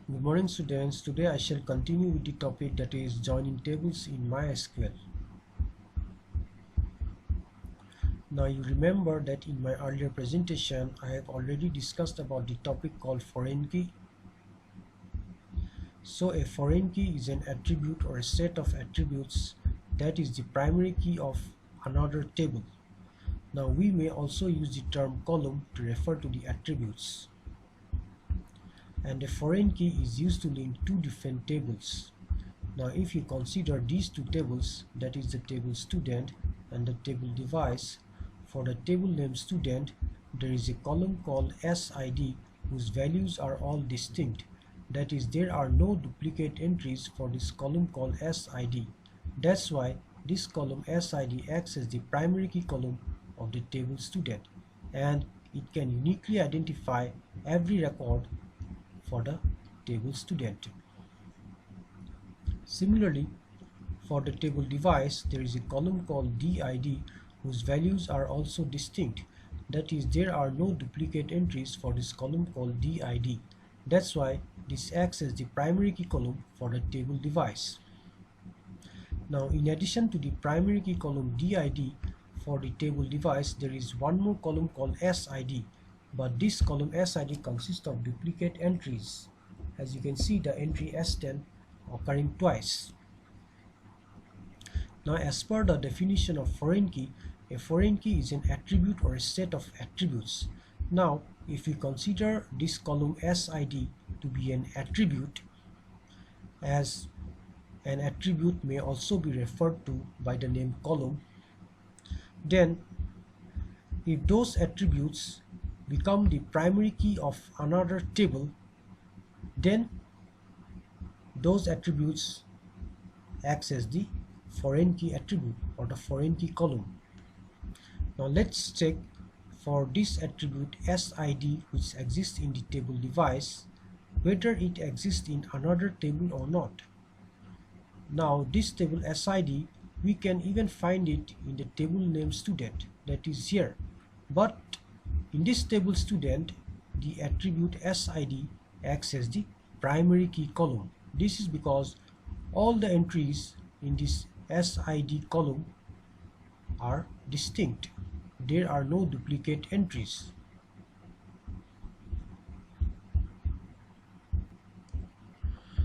Good morning students. Today I shall continue with the topic that is joining tables in MySQL. Now you remember that in my earlier presentation I have already discussed about the topic called foreign key. So a foreign key is an attribute or a set of attributes that is the primary key of another table. Now we may also use the term column to refer to the attributes. And a foreign key is used to link two different tables. Now if you consider these two tables, that is the table student and the table device, for the table name student there is a column called SID whose values are all distinct. That is, there are no duplicate entries for this column called SID. That's why this column SID acts as the primary key column of the table student, and it can uniquely identify every record for the table student. Similarly, for the table device, there is a column called DID whose values are also distinct. That is, there are no duplicate entries for this column called DID. That's why this acts as the primary key column for the table device. Now, in addition to the primary key column DID for the table device, there is one more column called SID. But this column SID consists of duplicate entries. As you can see, the entry S10 occurring twice. Now, as per the definition of foreign key, a foreign key is an attribute or a set of attributes. Now, if we consider this column SID to be an attribute, as an attribute may also be referred to by the name column, then if those attributes become the primary key of another table, then those attributes act as the foreign key attribute or the foreign key column. Now let's check for this attribute SID which exists in the table device whether it exists in another table or not. Now this table SID, we can even find it in the table name student, that is here, but in this table student the attribute SID acts as the primary key column. This is because all the entries in this SID column are distinct. There are no duplicate entries.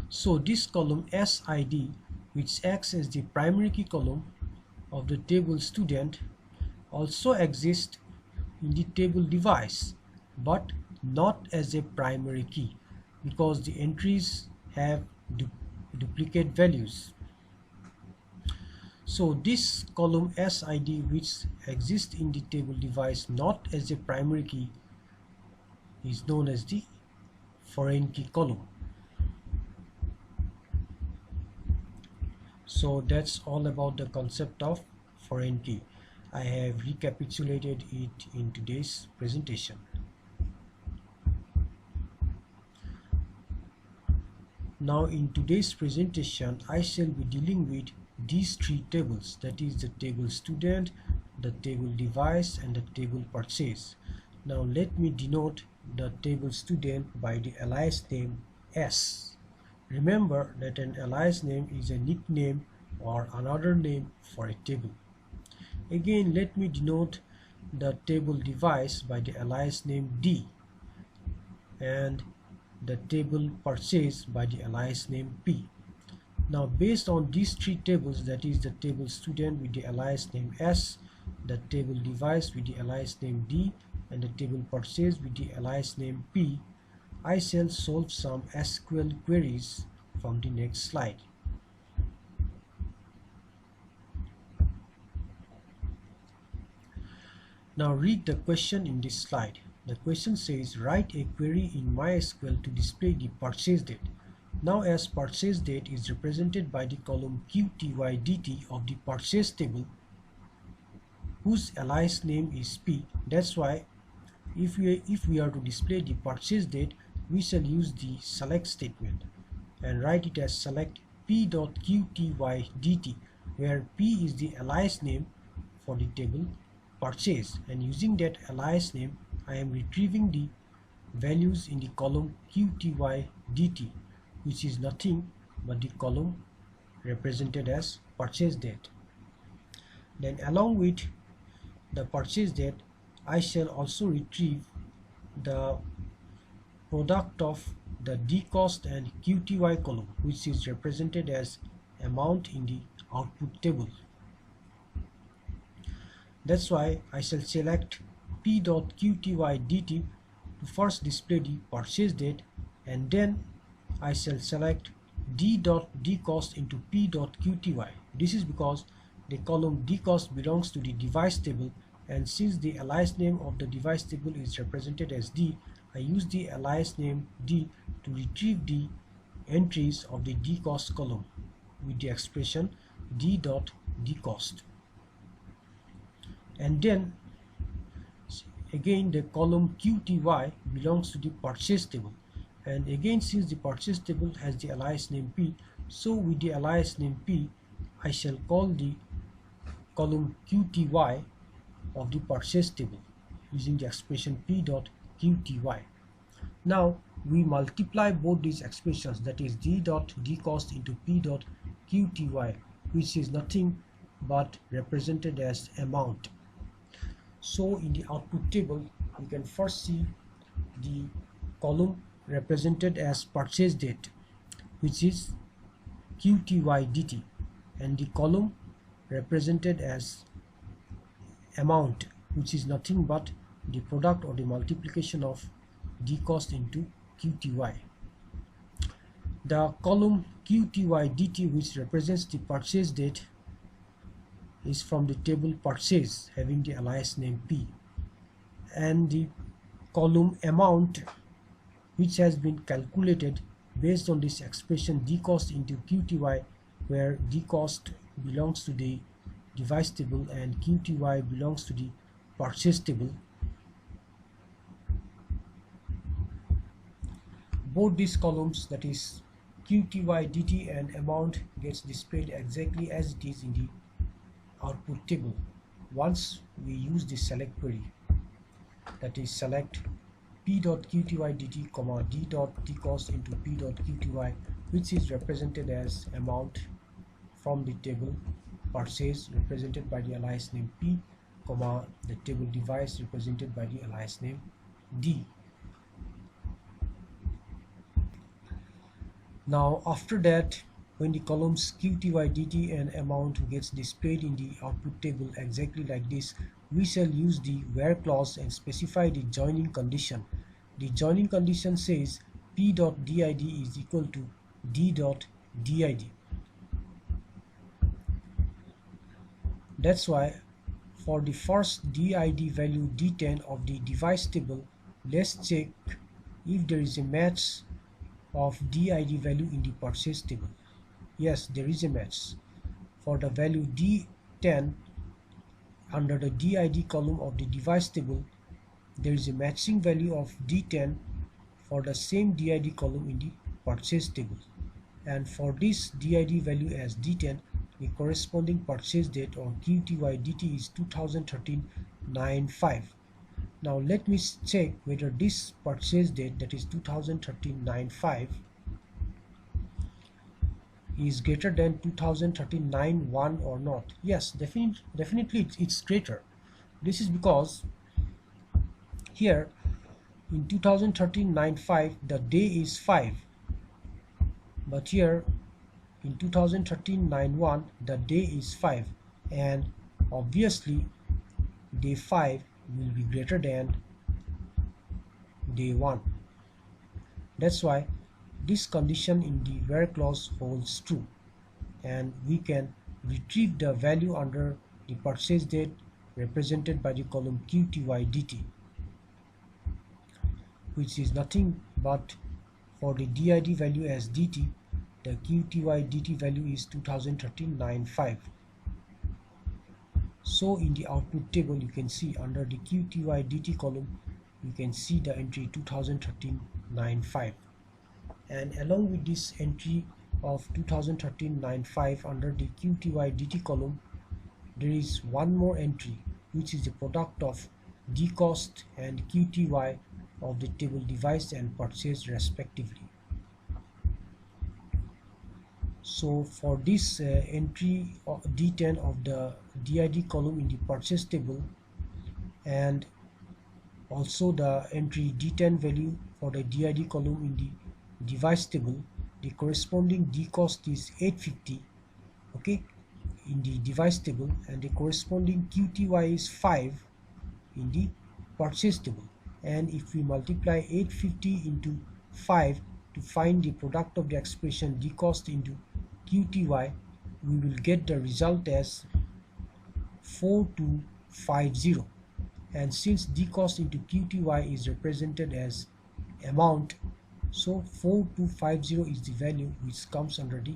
So this column SID, which acts as the primary key column of the table student, also exists in the table device, but not as a primary key because the entries have duplicate values. So this column SID, which exists in the table device not as a primary key, is known as the foreign key column. So that's all about the concept of foreign key. I have recapitulated it in today's presentation. Now in today's presentation I shall be dealing with these three tables, that is the table student, the table device and the table purchase. Now let me denote the table student by the alias name S. Remember that an alias name is a nickname or another name for a table. Again, let me denote the table device by the alias name D and the table purchase by the alias name P. Now based on these three tables, that is the table student with the alias name S, the table device with the alias name D and the table purchase with the alias name P, I shall solve some SQL queries from the next slide. Now read the question in this slide. The question says, write a query in MySQL to display the purchase date. Now as purchase date is represented by the column QTYDT of the purchase table whose alias name is P, that's why if we are to display the purchase date, we shall use the select statement and write it as select p.qtydt, where P is the alias name for the table purchase, and using that alias name I am retrieving the values in the column QTYDT which is nothing but the column represented as purchase date. Then along with the purchase date, I shall also retrieve the product of the dcost and qty column, which is represented as amount in the output table. That's why I shall select p.qty.dt to first display the purchase date, and then I shall select d.dcost into p.qty. This is because the column dcost belongs to the device table, and since the alias name of the device table is represented as D, I use the alias name D to retrieve the entries of the dcost column with the expression d.dcost. And then again the column qty belongs to the purchase table, and again since the purchase table has the alias name P, so with the alias name P I shall call the column qty of the purchase table using the expression p.qty. Now we multiply both these expressions, that is d.dcost into p.qty, which is nothing but represented as amount. So in the output table we can first see the column represented as purchase date, which is qty.dt, and the column represented as amount, which is nothing but the product or the multiplication of dcost into qty. The column qty.dt, which represents the purchase date, is from the table purchase having the alias name P, and the column amount, which has been calculated based on this expression dcost into qty, where dcost belongs to the device table and qty belongs to the purchase table. Both these columns, that is qty.dt and amount, gets displayed exactly as it is in the output table once we use the select query, that is select p.qty.dt, d.dcost into p.qty, which is represented as amount from the table purchase represented by the alias name P, the table device represented by the alias name D. Now after that, when the columns qty.dt and amount gets displayed in the output table exactly like this, we shall use the where clause and specify the joining condition. The joining condition says p.did is equal to d.did. That's why for the first did value d10 of the device table, let's check if there is a match of did value in the purchase table. Yes, there is a match. For the value d10 under the did column of the device table, there is a matching value of d10 for the same did column in the purchase table, and for this did value as d10, the corresponding purchase date or qty.dt is 2013-9/5. Now let me check whether this purchase date, that is 2013-9/5, is greater than 2013-9/1 or not. Yes, definitely it's greater. This is because here in 2013-9/5 the day is 5, but here in 2013-9/1 the day is 5, and obviously day 5 will be greater than day 1. That's why this condition in the where clause holds true, and we can retrieve the value under the purchase date represented by the column qty.dt, which is nothing but for the did value as dt, the qty.dt value is 2013-9/5. So in the output table you can see under the qty.dt column you can see the entry 2013-9/5, and along with this entry of 2013-9/5 under the qty.dt column, there is one more entry which is the product of dcost and qty of the table device and purchase respectively. So for this entry of D10 of the DID column in the purchase table, and also the entry D10 value for the DID column in the device table, the corresponding D cost is 850, okay, in the device table, and the corresponding QTY is 5 in the purchase table. And if we multiply 850 into 5 to find the product of the expression D cost into QTY, we will get the result as 4250. And since D cost into QTY is represented as amount, so 4250 is the value which comes under the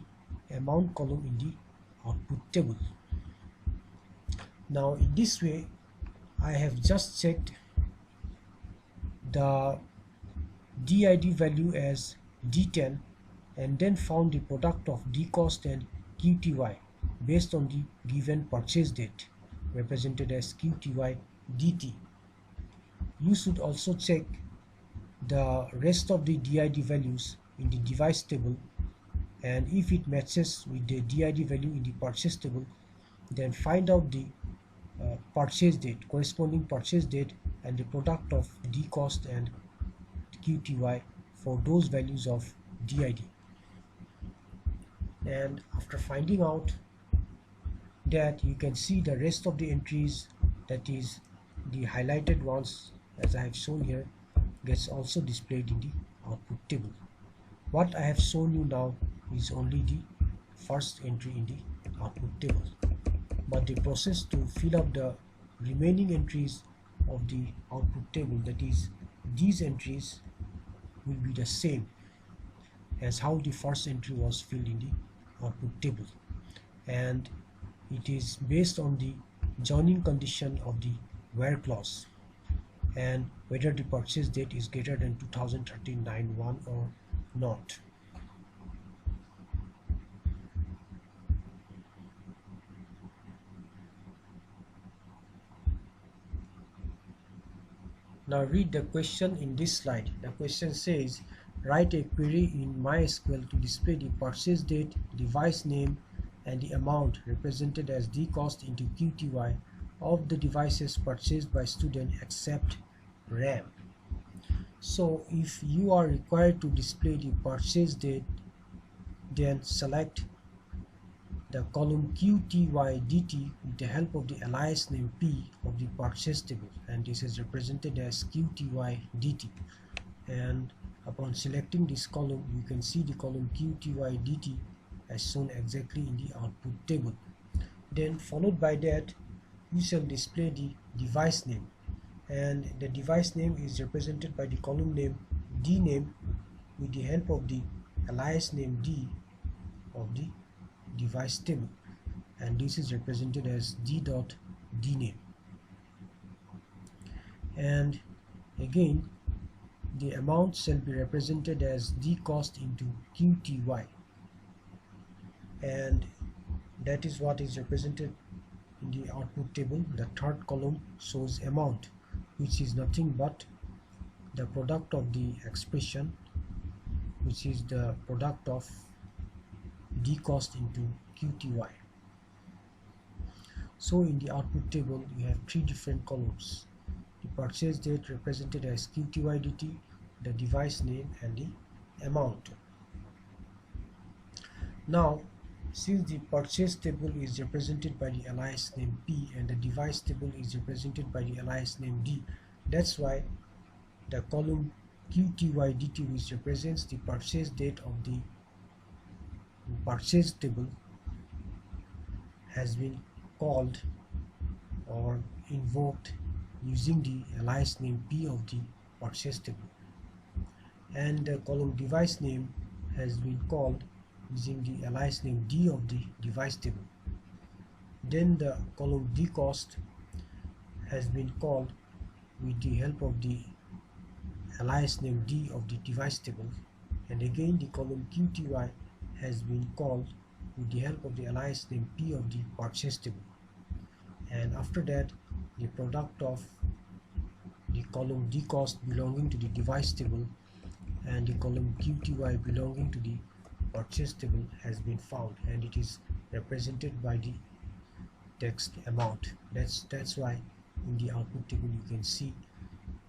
amount column in the output table. Now in this way, I have just checked the DID value as D10 and then found the product of D cost and QTY based on the given purchase date, represented as QTY DT. You should also check the rest of the DID values in the device table, and if it matches with the DID value in the purchase table, then find out the purchase date, corresponding purchase date, and the product of D cost and QTY for those values of DID. And after finding out that, you can see the rest of the entries, that is the highlighted ones as I have shown here, gets also displayed in the output table. What I have shown you now is only the first entry in the output table, but the process to fill up the remaining entries of the output table, that is these entries, will be the same as how the first entry was filled in the output table, and it is based on the joining condition of the where clause and whether the purchase date is greater than 2013-9/1 or not. Now read the question in this slide. The question says, write a query in MySQL to display the purchase date, device name, and the amount represented as D cost into QTY of the devices purchased by student except RAM. So if you are required to display the purchase date, then select the column QTYDT with the help of the alias name P of the purchase table, and this is represented as QTYDT. And upon selecting this column, you can see the column QTYDT as shown exactly in the output table. Then followed by that, you shall display the device name, and the device name is represented by the column name DName with the help of the alias name D of the device table, and this is represented as d.dname. And again, the amount shall be represented as D cost into QTY, and that is what is represented in the output table. The third column shows amount, which is nothing but the product of the expression, which is the product of D cost into QTY. So in the output table, you have three different columns: the purchase date represented as QTYDT, the device name, and the amount. Now, since the purchase table is represented by the alias name P and the device table is represented by the alias name D, that's why the column QTYDT, which represents the purchase date of the purchase table, has been called or invoked using the alias name P of the purchase table, and the column device name has been called using the alias name D of the device table. Then the column D cost has been called with the help of the alias name D of the device table, and again the column QTY has been called with the help of the alias name P of the purchase table. And after that, the product of the column D cost belonging to the device table and the column QTY belonging to the purchase table has been found, and it is represented by the text amount. That's why in the output table you can see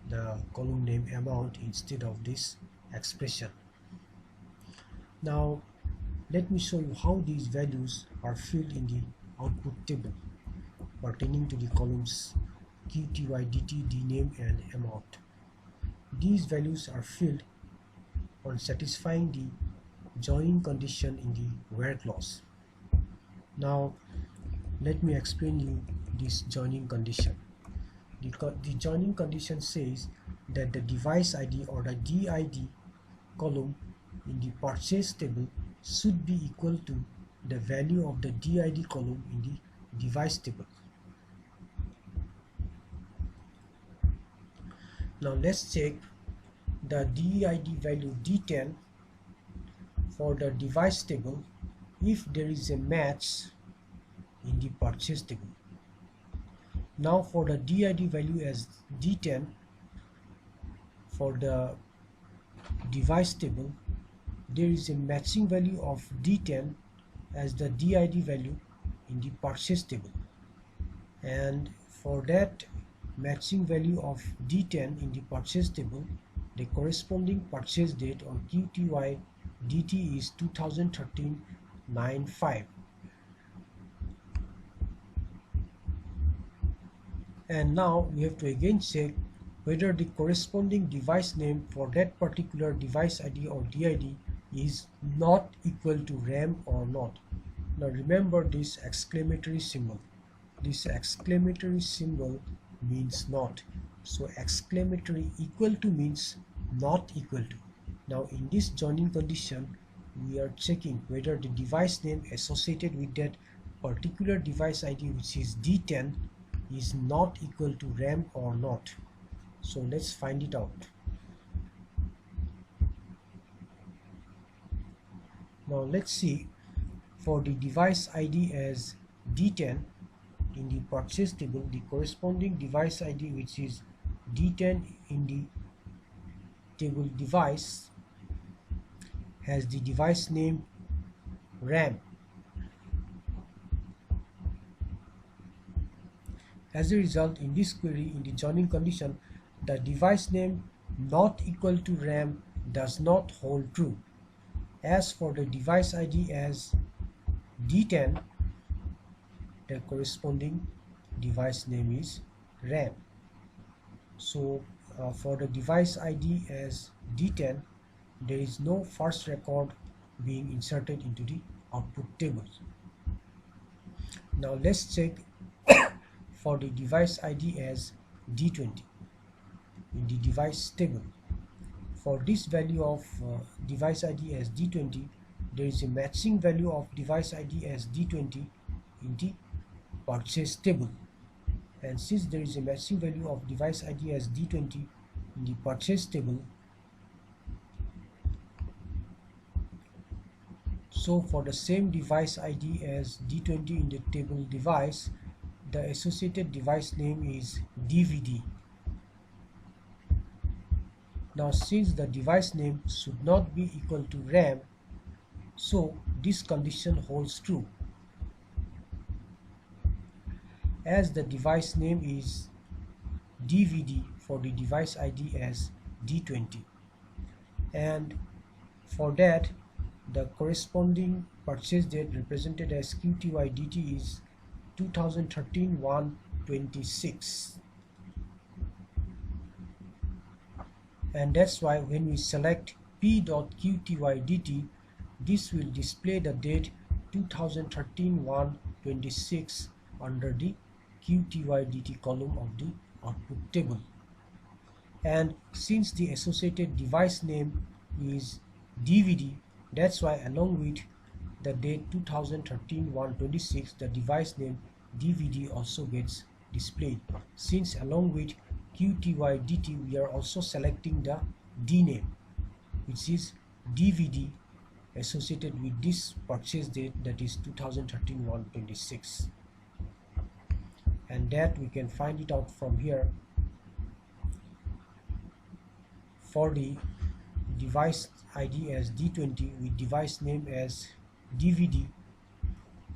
the column name amount instead of this expression. Now let me show you how these values are filled in the output table pertaining to the columns QTY, DT, DNAME and amount. These values are filled on satisfying the joining condition in the where clause. Now let me explain you this joining condition. The joining condition says that the device ID or the DID column in the purchase table should be equal to the value of the DID column in the device table. Now let's check the DID value D10 for the device table if there is a match in the purchase table. Now for the DID value as D10 for the device table, there is a matching value of D10 as the DID value in the purchase table, and for that matching value of D10 in the purchase table, the corresponding purchase date on QTY DT is 2013-9/5. And now we have to again check whether the corresponding device name for that particular device ID or DID is not equal to RAM or not. Now remember this exclamatory symbol. This exclamatory symbol means not. So exclamatory equal to means not equal to. Now in this joining condition, we are checking whether the device name associated with that particular device ID, which is D10, is not equal to RAM or not. So let's find it out. Now let's see, for the device ID as D10 in the purchase table, the corresponding device ID, which is D10 in the table device, has the device name RAM. As a result, in this query, in the joining condition, the device name not equal to RAM does not hold true. As for the device ID as D10, the corresponding device name is RAM. So for the device ID as D10, there is no first record being inserted into the output table. Now let's check for the device ID as D20 in the device table. For this value of device ID as D20, there is a matching value of device ID as D20 in the purchase table. And since there is a matching value of device ID as D20 in the purchase table, so for the same device ID as D20 in the table device, the associated device name is DVD. Now since the device name should not be equal to RAM, so this condition holds true, as the device name is DVD for the device ID as D20, and for that the corresponding purchase date represented as QTY DT is 2013-1/26, and that's why when we select P.QTYDT, this will display the date 2013-1/26 under the QTYDT column of the output table. And since the associated device name is DVD, that's why along with the date 2013-1/26, the device name DVD also gets displayed. Since along with QTYDT we are also selecting the D name, which is DVD associated with this purchase date, that is 2013-1/26, and that we can find it out from here. For the device ID as D20 with device name as DVD.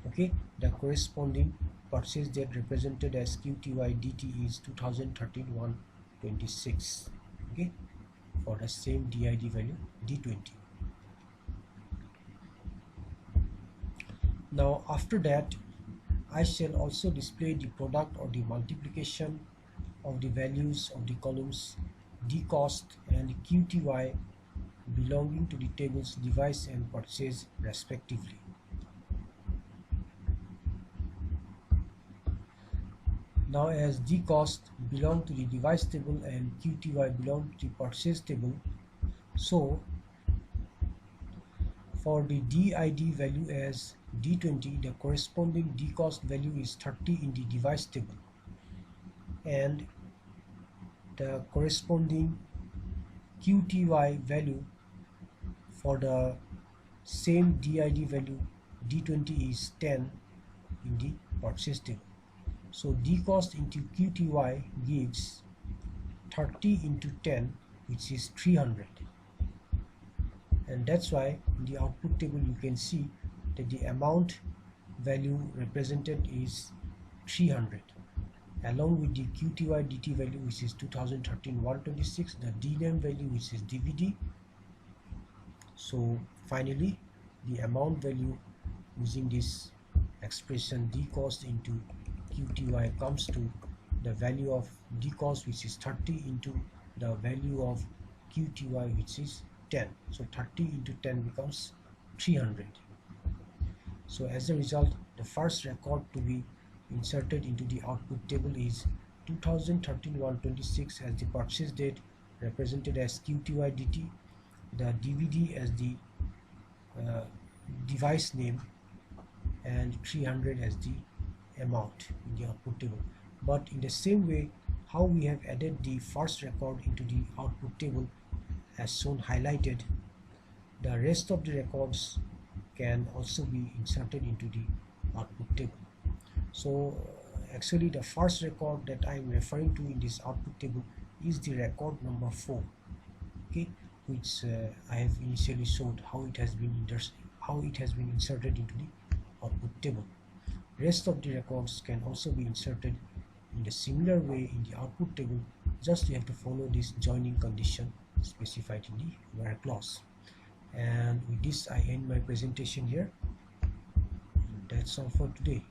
Okay, the corresponding purchase date represented as QTY DT is 2013-126. Okay, for the same DID value D20. Now after that, I shall also display the product or the multiplication of the values of the columns dcost and QTY belonging to the tables device and purchase respectively. Now as dcost belong to the device table and QTY belong to the purchase table, so for the DID value as D20, the corresponding dcost value is 30 in the device table, and the corresponding QTY value for the same DID value D20 is 10 in the purchase table. So dcost into QTY gives 30 into 10, which is 300, and that's why in the output table you can see that the amount value represented is 300 along with the QTY DT value, which is 2013-126, the DNAME value, which is DVD. So finally the amount value using this expression dcost into QTY comes to the value of dcost, which is 30, into the value of QTY, which is 10. So 30 into 10 becomes 300. So as a result, the first record to be inserted into the output table is 2013-126 as the purchase date represented as QTY DT, the DVD as the device name, and 300 as the amount in the output table. But in the same way how we have added the first record into the output table as shown highlighted, the rest of the records can also be inserted into the output table. So actually the first record that I am referring to in this output table is the record number 4, okay, which I have initially showed how it has been inserted into the output table. Rest of the records can also be inserted in the similar way in the output table, just you have to follow this joining condition specified in the where clause. And with this I end my presentation here. That's all for today.